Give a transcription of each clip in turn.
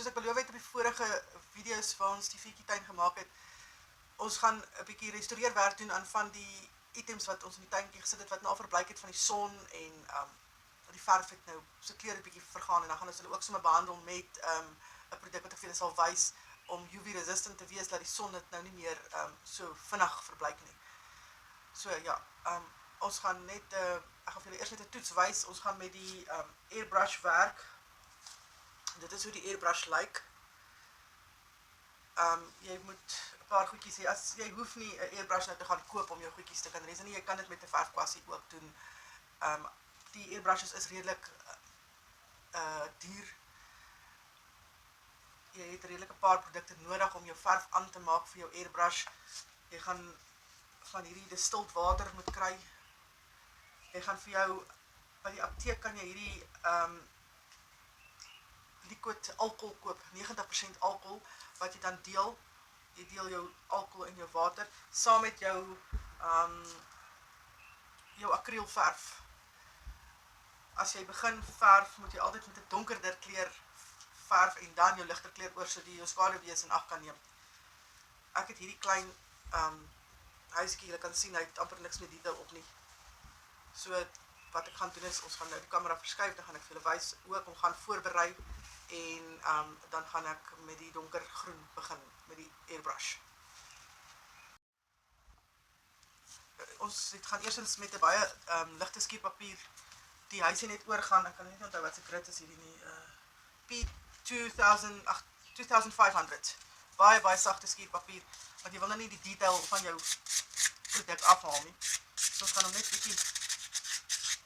soos ek beloof het op die vorige video's waar ons die Fietjie-tuin gemaak het, ons gaan 'n bietjie restaureerwerk doen aan van die items wat ons in die tuintjie gesit het, wat nou al verbleik het van die son en die verf het nou so kleure 'n bietjie vergaan en dan gaan ons hulle ook sommer behandel met 'n produk wat ek vir julle sal wys om UV resistant te wees, dat die son dit nou nie meer so vinnig verbleik nie. So ja, ons gaan net, ek gaan vir julle eers net 'n toets wys, ons gaan met die airbrush werk. Dit is hoe die airbrush lyk. Jy moet 'n paar goedjies hê, as jy hoef nie 'n airbrush nou te gaan koop om jou goedjies te kan resen nie, jy kan dit met 'n verfkwassie ook doen. Die airbrushes is redelik duur. Jy het redelik 'n paar produkte nodig om jou verf aan te maak vir jou airbrush. Jy gaan van hierdie distilled water moet kry. Jy gaan vir jou, by die apteek kan jy hierdie liquid alcohol koop, 90% alcohol, wat jy dan deel. Jy deel jou alcohol in jou water, saam met jou akrielverf. As jy begin verf, moet jy altyd met 'n donkerder kleur verf en dan jou ligter kleur oor, sodat jy jou skaduwees in ag kan neem. Ek het hierdie klein huiskie, julle kan sien, hy het amper niks met detail op nie. So, wat ek gaan doen is, ons gaan nou die kamera verskuif, dan gaan ek vir julle wys hoe ek hom gaan voorberei, en dan gaan ek met die donkergroen begin, met die airbrush. Ons gaan eerstens met 'n baie ligte skierpapier die huisie net oorgaan, ek kan net onthou wat se grit is hierdie nie, P2500, baie sagte skierpapier, want jy wil nou nie die detail van jou produk afhaal nie. So ons gaan hom net bietjie,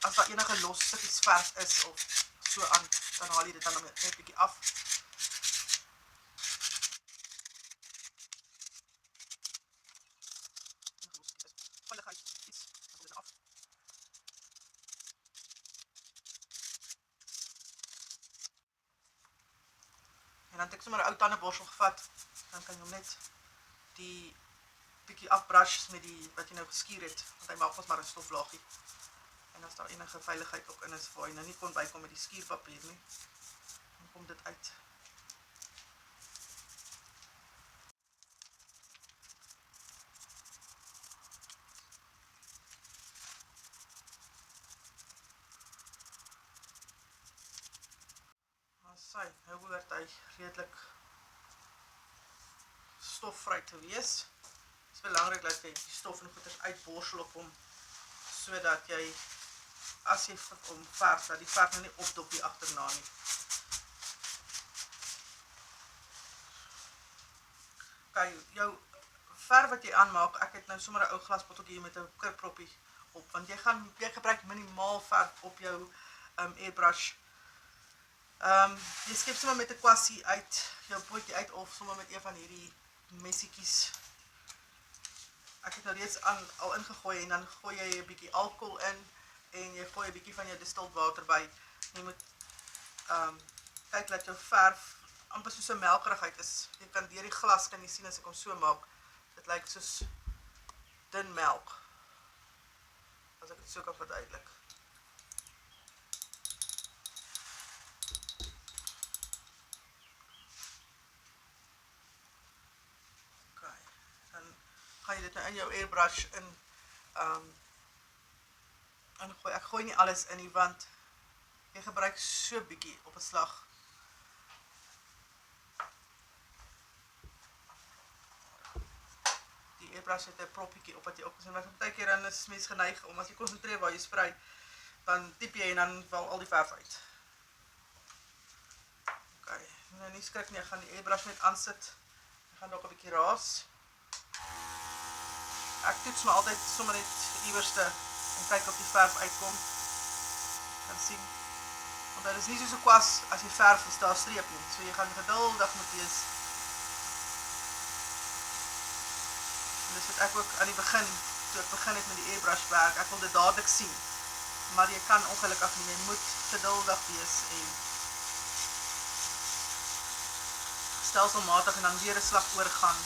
as daar enige los stukkies verf is, of so aan, dan haal jy dit dan net bietjie af. En dan het ek sommer 'n ou tandeborsel gevat, dan kan jy hom net die bietjie afbrush met die wat jy nou geskuur het, want hy maak vast maar 'n stoflaagie. En as daar enige veiligheid ook in is, waar jy nou nie kon bykom met die skuurpapier nie, dan kom dit uit. Nou behoort hy redelik stofvry te wees. Het is belangrik dat jy die stof en goeders uitborsel op hom, sodat jy, as jy hom verf, dat die verf nou nie opdopie agterna nie. Kijk, jou verf wat jy aanmaak, ek het nou sommer 'n ou glasbotteltjie hier met 'n kurkproppie op, want jy gebruik minimaal verf op jou airbrush. Jy skep sommer met 'n kwassie uit, jou potjie uit, of sommer met een van hierdie messiekies. Ek het nou reeds al ingegooi, en dan gooi jy 'n bietjie alcohol in, en jy gooi 'n bietjie van jou distilled water by. Jy moet kyk dat jou verf amper soos 'n melkerigheid is. Jy kan deur die glas, kan jy sien as ek hom so maak, dit lyk soos dun melk, as ek dit so kan verduidelik. Gaan jy dit nou in jou airbrush in gooi. Ek gooi nie alles in nie, want jy gebruik so bietjie op 'n slag. Die airbrush het 'n proppietjie op wat jy ook gesien, maar baie keer dan is mens geneig om, as jy konsentreer waar jy sprei, dan typ jy en dan val al die verf uit. Ok, nou nie skrik nie, ek gaan die airbrush net aansit. Ek gaan dalk 'n bietjie raas. Ek toets maar altyd sommer net die iewerste en kyk of die verf uitkom. Kan sien. Want dit is nie soos 'n kwas, as jy verf is daar streep nie. So jy gaan geduldig moet wees. En dis wat ek ook aan die begin, toe ek begin het met die airbrush werk, ek wil dit dadelik sien. Maar jy kan ongelukkig nie, jy moet geduldig wees en stelselmatig en dan weer 'n slag oorgaan.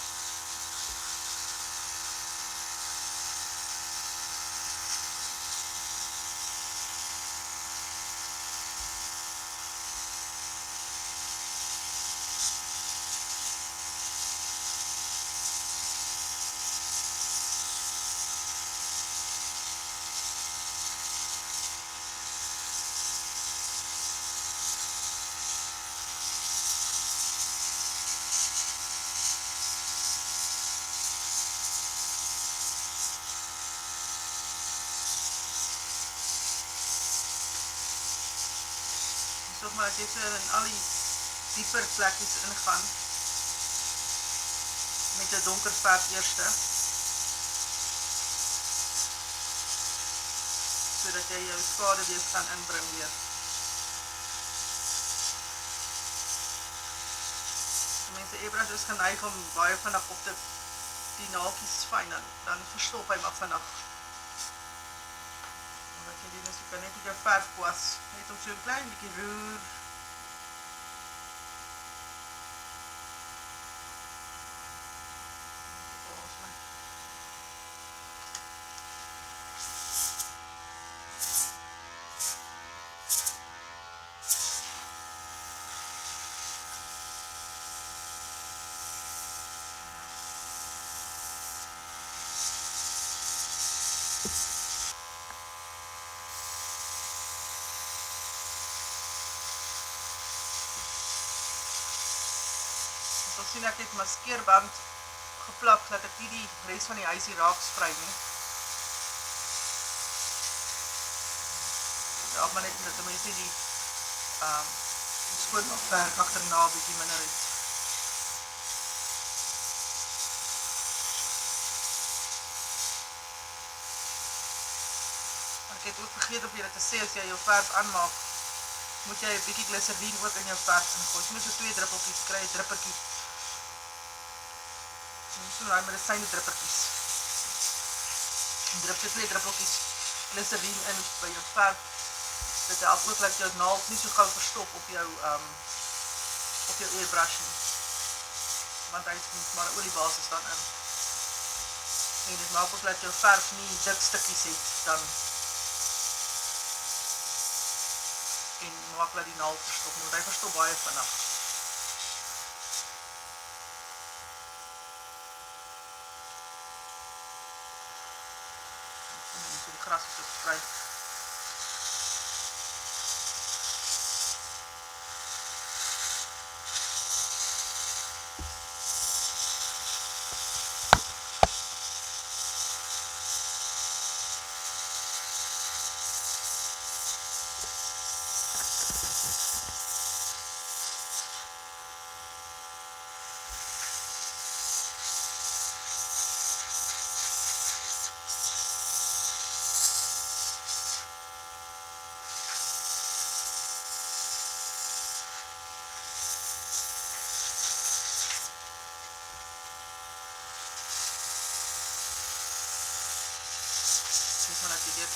Sorg maar dat jy so in al die dieper plekjes ingaan met jou donker verf eerste, sodat jy jou skade weer kan inbring weer. Mense airbrush is geneig om baie vinnig op die naaltjies fyn, dan verstop hy maar vinnig. En wat jy doen is, jy kan net jou verf was, net om so 'n klein bietjie roer. So sien ek het maskeerband geplak, dat ek die res van die huisie raak sprei nie. Ja, maar net dat mens nie die skoonmaakwerk agterna bietjie minder het. Ek het ook vergeet om julle te sê, as jy jou verf aanmaak, moet jy 'n bietjie glyserien ook in jou verf ingooi. Jy moet so 2 druppeltjies kry, 'n druppertjie. So daai medisyne druppertjies. En drup so 2 druppeltjies glyserien in by jou verf. Dit help ook dat jou naald nie so gou verstop op jou airbrush nie. Want hy het maar 'n oliebasis dan in. En dit maak ook dat jou verf nie dik stukkies het dan. En maak dat die naald verstop, want hy verstop baie vinnig. En so die gras is ook vry. Maar dat jy dit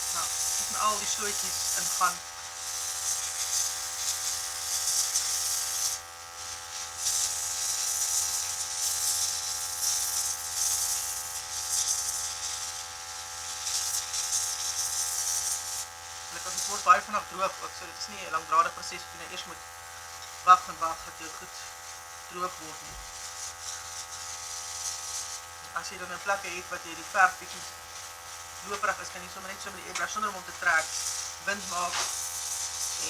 met al die slootjies ingaan. Dit word baie vinnig droog ook, so dit is nie 'n langdradige proses wat jy nou eers moet wag dat jy goed droog word nie. As jy dan 'n plekke het wat jy die verf bietjie loperig is, kan jy sommer net so met die airbrush sonder om te trek, wind maak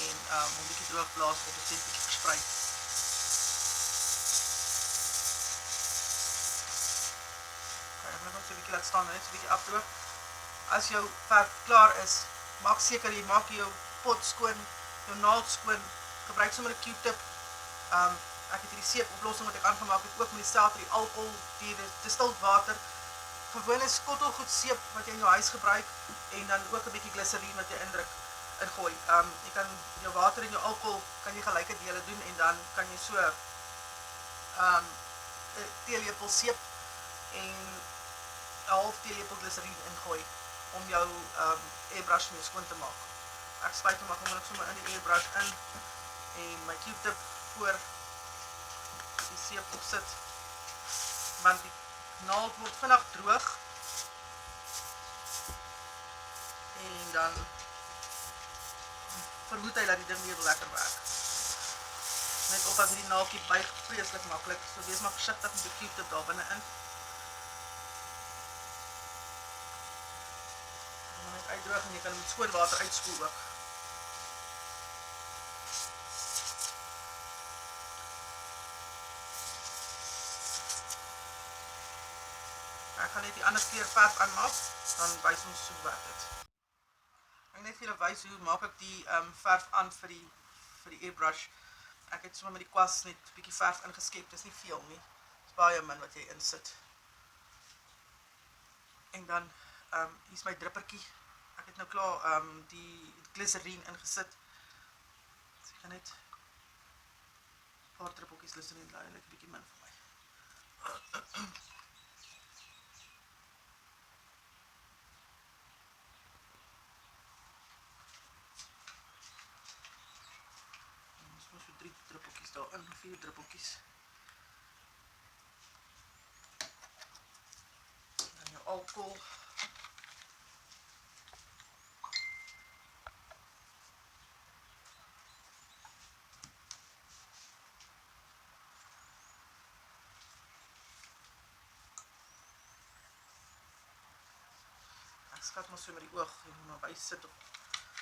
en om bietjie droog blaas op het bietjie versprei. Ek gaan nog so 'n bietjie laat staan, net so 'n bietjie afdroog. As jou verf klaar is, maak seker jy maak jou pot skoon, jou naald skoon, gebruik sommer 'n Q-tip. Ek het hierdie seepoplossing wat ek aangemaak het, ook met die selfie alkohol, die distilled water, gewone skottelgoed seep wat jy in jou huis gebruik, en dan ook 'n bietjie glyserien wat jy ingooi. Jy kan jou water en jou alkohol kan jy gelyke dele doen, en dan kan jy so 'n teelepel seep en 'n half teelepel glyserien ingooi om jou airbrush mee skoon te maak. Ek spuit hom gewoonlik sommer in die airbrush in en my Q-tip voor die seep opsit, want die naald word vinnig droog en dan vermoed hy dat die ding weer lekker werk. Net op as die naaldjie buig vreeslik maklik, so wees maar versigtig met die Q-tip daar binne in. En dan net uitdroog en jy kan hom met skoon water uitspoel ook. Ek gaan net die ander kleur verf aanmaak, dan wys ons so werk dit. Ek net vir julle wys hoe maak ek die verf aan vir die vir die airbrush. Ek het sommer met die kwas net 'n bietjie verf ingeskep, dis nie veel nie. Dis baie min wat jy insit. En dan hier is my drippertjie. Ek het nou klaar die glyserine ingesit. Dus ek gaan net 'n paar druppeltjies glyserine laai, net 'n bietjie min vir my. Ons moet so 3 druppeltjies daarin, 4 druppeltjies. Dan jou alcohol. Ek skat maar so met die oog, jy moet maar bysit of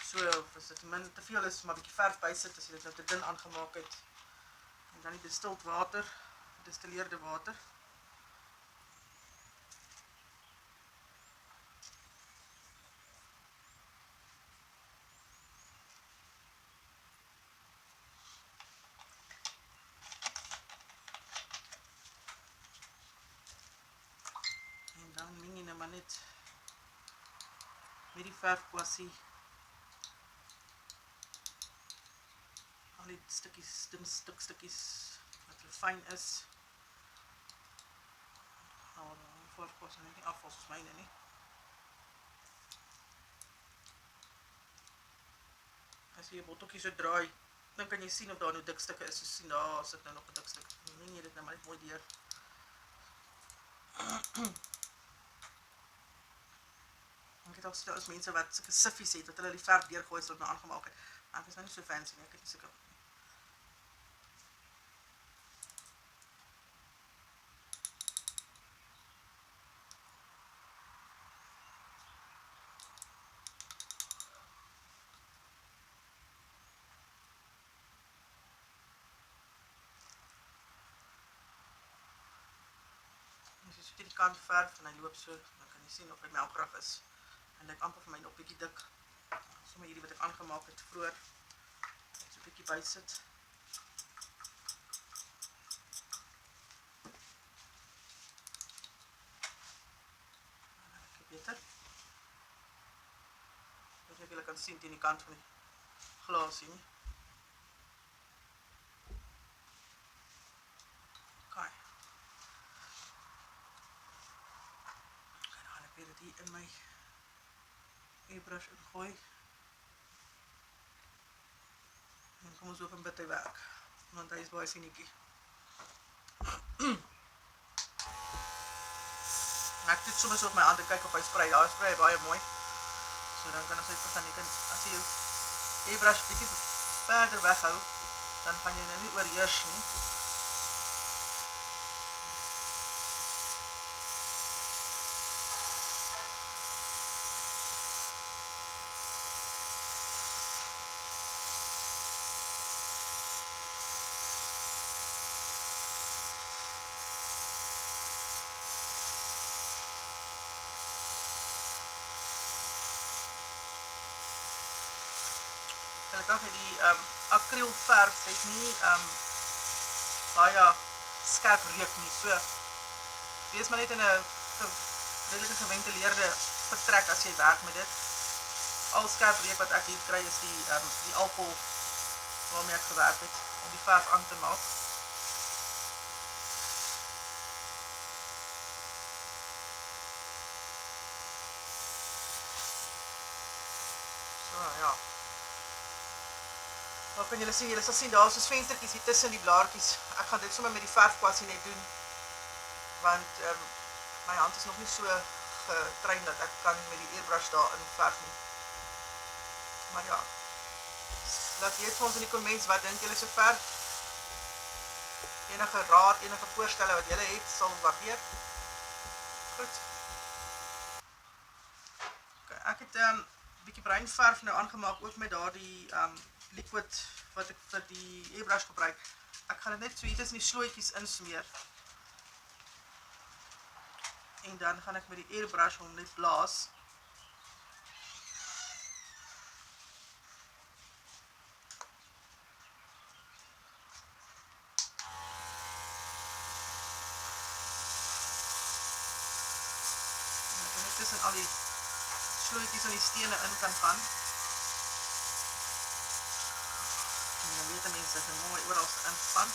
so, of as dit min te veel is, maar 'n bietjie verf bysit as jy dit nou te dun aangemaak het. En dan die distilled water, gedistilleerde water. En dan meng jy nou maar net met die verfkwassie al die stukkies, dun stukkies wat hulle fyn is. Nou, die verfkwas net nie afval soos myne nie. As jy 'n botteltjie so draai, dan kan jy sien of daar nou dik stukke is. So sien daar sit nou nog 'n dik stuk. Dan meng jy dit nou maar net mooi deur. Ek het al gesien as mense wat sulke siffies het, wat hulle die verf deurgooi as hulle nou aangemaak het. Maar ek is nou nie so fancy nie, ek het nie sulke. As jy so teen die kant verf en hy loop so, dan kan jy sien of hy melkerig is. En lyk amper vir my nog bietjie dik. Sommer hierdie wat ek aangemaak het vroeër. So 'n bietjie bysit. Lekker beter. Ek weet nie of julle kan sien teen die kant van die glasie nie. Okay. Dan gaan ek weer dit hier in my airbrush ingooi. En kom ons hoop en bid hy werk, want hy is baie finetjie. En ek toets soms op my hand en kyk of hy sprei. Daar sprei hy baie mooi. So dan kan ons uitgaan, jy kan, as jy jou airbrush bietjie verder weghou, dan gaan jy nou nie oorheers nie. Gelukkig het die akrielverf het nie baie skerp reuk nie. So wees maar net in 'n redelike geventileerde vertrek as jy werk met dit. Al skerp reuk wat ek hier kry is die alkohol waarmee ek gewerk het om die verf aan te maak. So ja. Dan kan julle sien, julle sal sien daar is soos venstertjies hier tussen die blaartjies. Ek gaan dit sommer met die verfkwassie net doen, want my hand is nog nie so getrein dat ek kan met die airbrush daarin verf nie. Maar ja, laat weet vir ons in die comments wat dink julle sover. Enige raad, enige voorstelle wat julle het, sal waardeer. Goed. Okay, ek het 'n bietjie bruin verf nou aangemaak, ook met daardie liquid wat ek vir die airbrush gebruik. Ek gaan dit net so hier tussen die slooitjies insmeer. En dan gaan ek met die airbrush hom net blaas. tussen al die slootjies en die stene in kan gaan. En dan weet die mense dat dit mooi oral ingaan.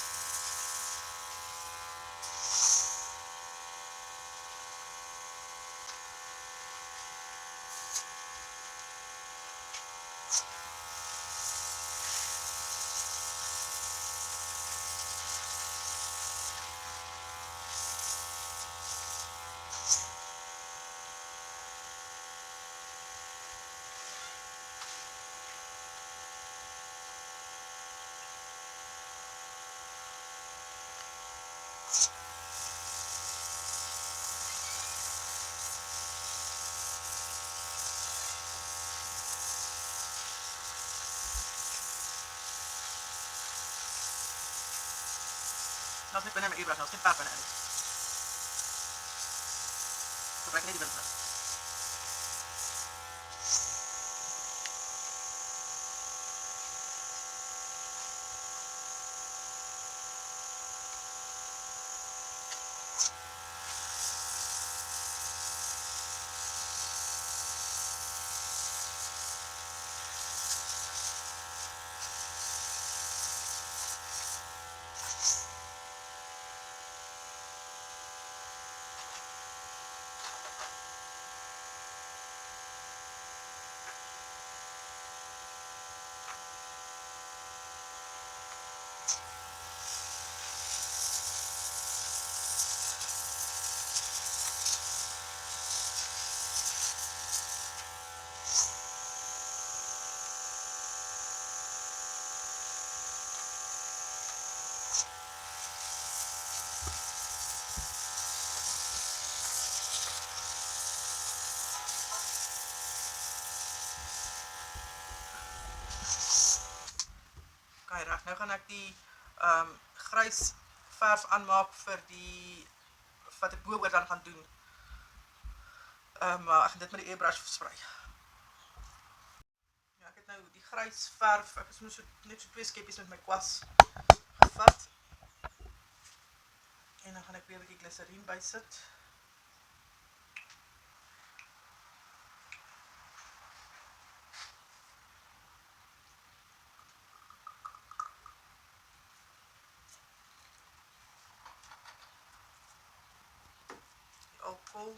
Dat is niet bij mijn airbrush, dat is geen verf bijna. Gebruik niet die wimpelen. Okay, reg. Nou gaan ek die grys verf aanmaak vir die wat ek bo-oor dan gaan doen. Maar ek gaan dit met die airbrush versprei. Ja, ek het nou die grys verf, ek het net so 2 skeppies met my kwas gevat. En dan gaan ek weer 'n bietjie glyserien bysit. Die alkohol.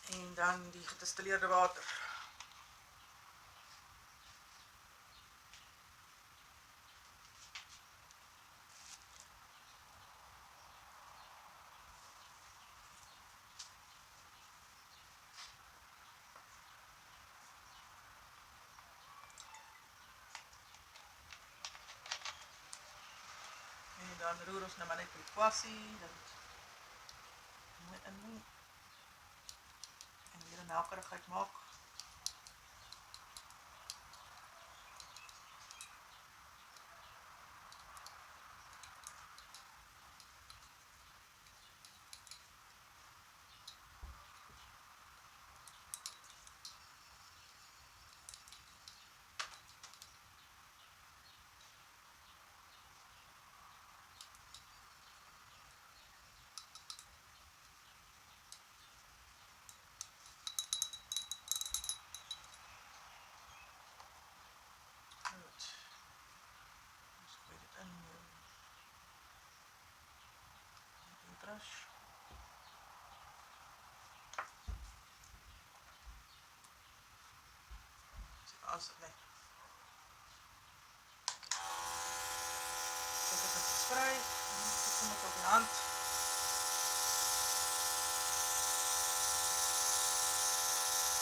En dan die gedistilleerde water. En dan roer ons nou maar net met die kwassie, dat het mooi in. En weer 'n melkerigheid maak. Brush. As nee. Dit is het versprei. Dit kom ek op die hand.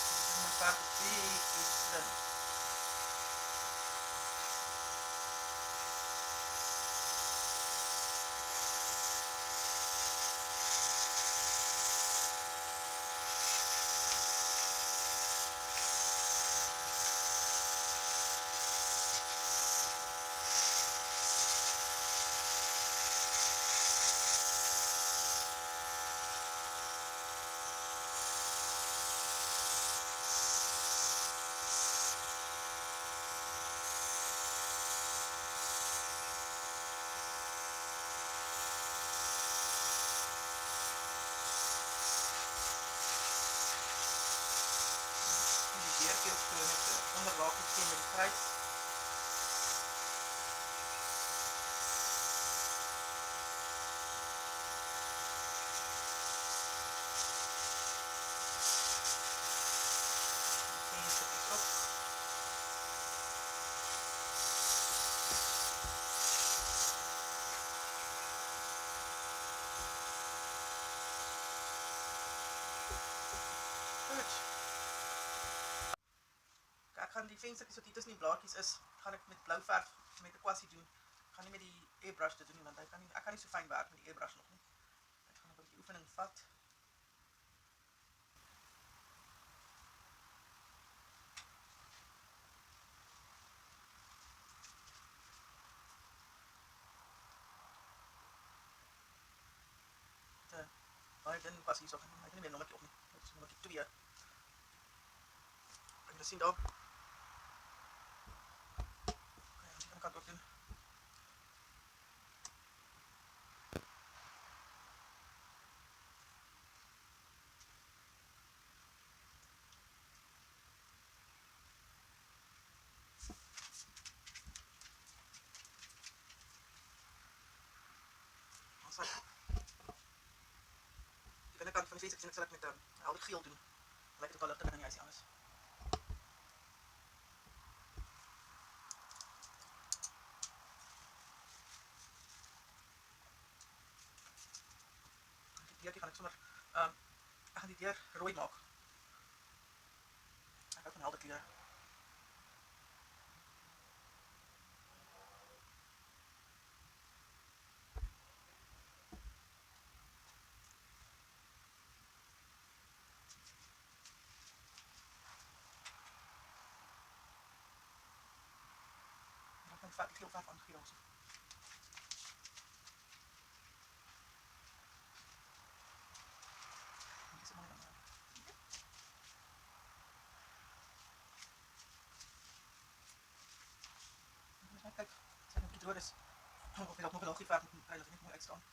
En dan verf ek bietjie dun. venstertjies wat hier tussen die blaadjies is, gaan ek met blou verf met 'n kwassie doen. Ek gaan nie met die airbrush dit doen nie, want ek kan nie so fyn werk met die airbrush nog nie. Ek gaan 'n bietjie oefening vat. Baie dun pas hierso. Ek het nie meer nommertjie op nie. Dit is nommertjie 2. Kan jy sien daar? Dan kan ek ook doen. Ons die binnenkant van die venster sal ek met helder geel doen. Lyk dit ook al ligter dan die huisie anders. Hierdie gaan ek sommer ek gaan die deur rooi maak. Ek hou van helder kleure. Ek gaan geel verf aangiet also. Kijk, het zijn een beetje droog is. Of je dat nog wel goed verf moet dat niet mooi uitstaan.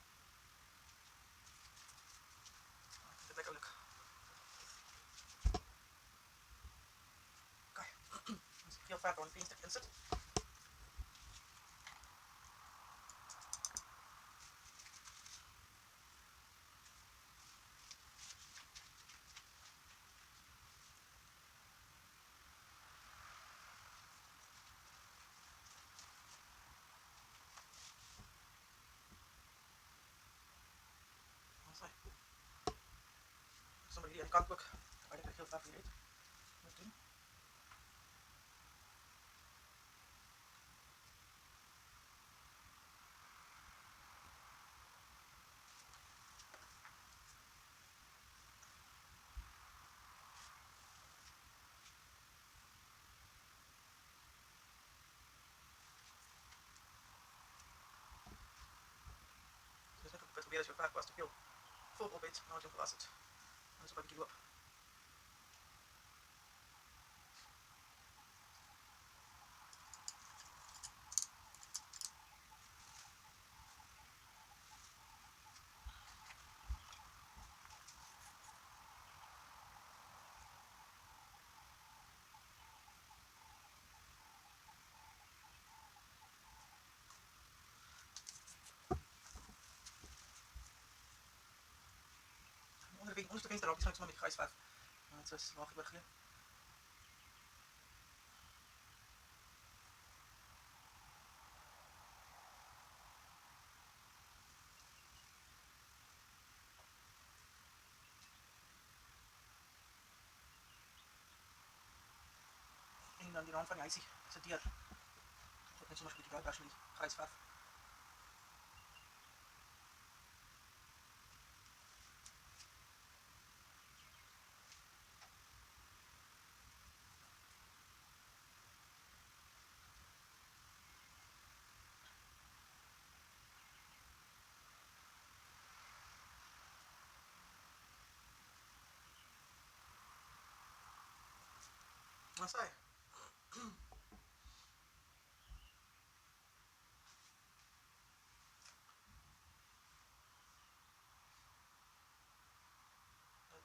Dit lekker leuk. Kijk, als ik geel verf aan het venster in zit. Sommer hierdie aan die kant ook, terwyl ek geel verf hier het. Moet doen. Dus net probeer as jou verf was te veel volk op het, nou jy was het. Dan is op 'n bietjie loop. Onderste venster raak, gaan ek sommer met grijsverf. Dit is laag oorgee. En dan die rand van die huisie se deur. Ek net sommer 'n bietjie bruis met die grijsverf. Wat sê?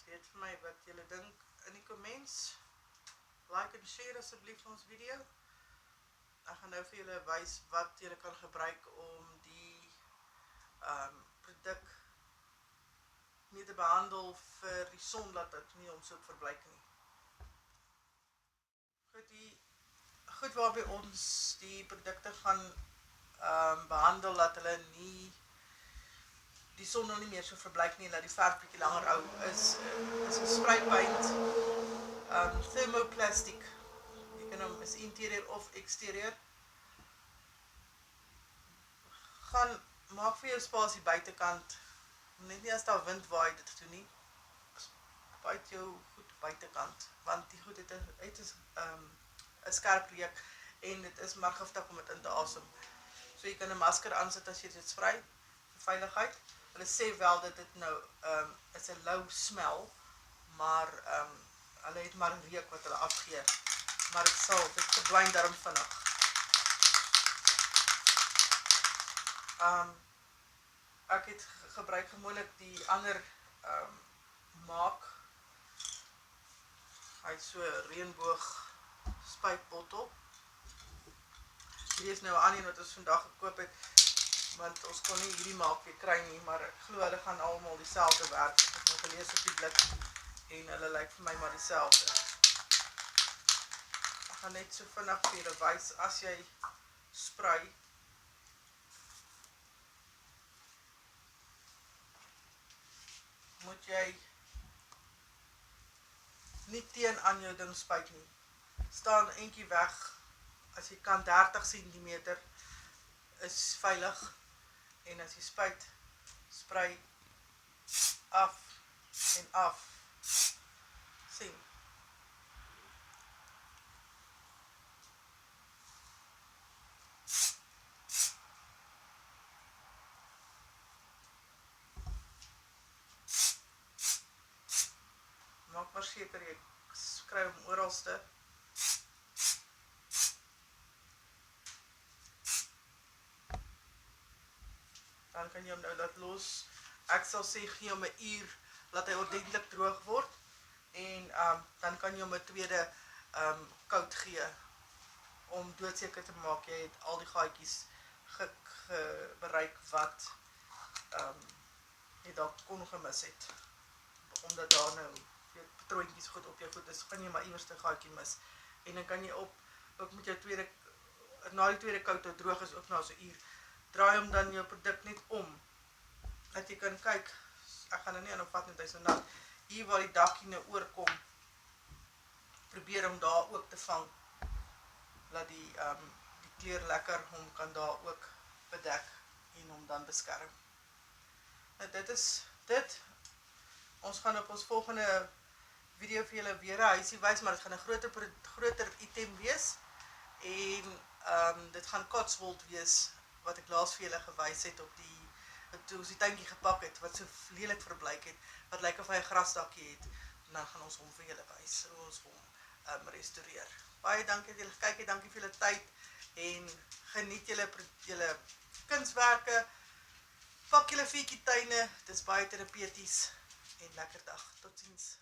Weet vir my wat julle dink in die comments. Like en share asseblief ons video. Ek gaan nou vir julle wys wat julle kan gebruik om die produk mee te behandel vir die son, dat dit nie om so verbleik nie. Goed, die goed waarby ons die produkte gaan behandel, dat hulle nie die son nou nie meer so verbleik nie, en dat die verf bietjie langer hou, is 'n spray paint, thermoplastic. Jy kan hom is interieur of exterieur. Gaan maak vir jou spasie buitekant. Net nie as daar wind waai dit toe nie. Spuit jou goed buitekant, want die goed het 'n skerp reuk en dit is maar giftig om dit in te asem. So jy kan 'n masker aansit as jy dit sprei vir veiligheid. Hulle sê wel dat dit nou is 'n low smell, maar hulle het maar 'n reuk wat hulle afgee. Maar dit verdwyn daarom vinnig. Ek het gebruik gewoonlik die ander maak. Hy het so 'n reënboog spuitbottel. Hierdie is nou 'n ander een wat ons vandag gekoop het, want ons kon nie hierdie maak weer kry nie, maar ek glo hulle gaan almal dieselfde werk. Ek het nou gelees op die blik en hulle lyk vir my maar dieselfde. Ek gaan net so vinnig vir julle wys as jy sprei. Moet jy nie teen aan jou ding spuit nie. Staan eentjie weg, as jy kan 30 cm is veilig, en as jy spuit, sprei af en af. Sien. Maak maar seker jy kry hom oralste. Dan kan jy hom nou laat los. Ek sal sê gee hom 'n uur, laat hy ordentlik droog word. En dan kan jy hom 'n tweede koud gee, om doodseker te maak jy het al die gaatjies bereik wat jy dalk kon gemis het. Omdat daar nou patroontjies goed op jou goed is, kan jy maar iewers 'n gaatjie mis. En dan kan jy ook met jou na die tweede koud nou droog is, ook na so 'n uur, draai hom dan jou produk net om, dat jy kan kyk. Ek gaan nou nie aan hom vat net hy so nat. Hier waar die dakkie nou oorkom, probeer hom daar ook te vang, dat die kleur lekker hom kan daar ook bedek en hom dan beskerm. Nou dit is dit. Ons gaan op ons volgende video vir julle weer 'n huisie wys, maar dit gaan 'n groter item wees. En dit gaan Cotswold wees, wat ek laas vir julle gewys het op toe ons die tuintjie gepak het, wat so lelik verblyk het, wat lyk of hy 'n grasdakkie het. En dan gaan ons hom vir julle wys, hoe ons hom restoreer. Baie dankie dat julle gekyk het, dankie vir julle tyd, en geniet julle kunswerke, pak julle veetjie tuine, dit is baie terapeuties, en lekker dag, totsiens.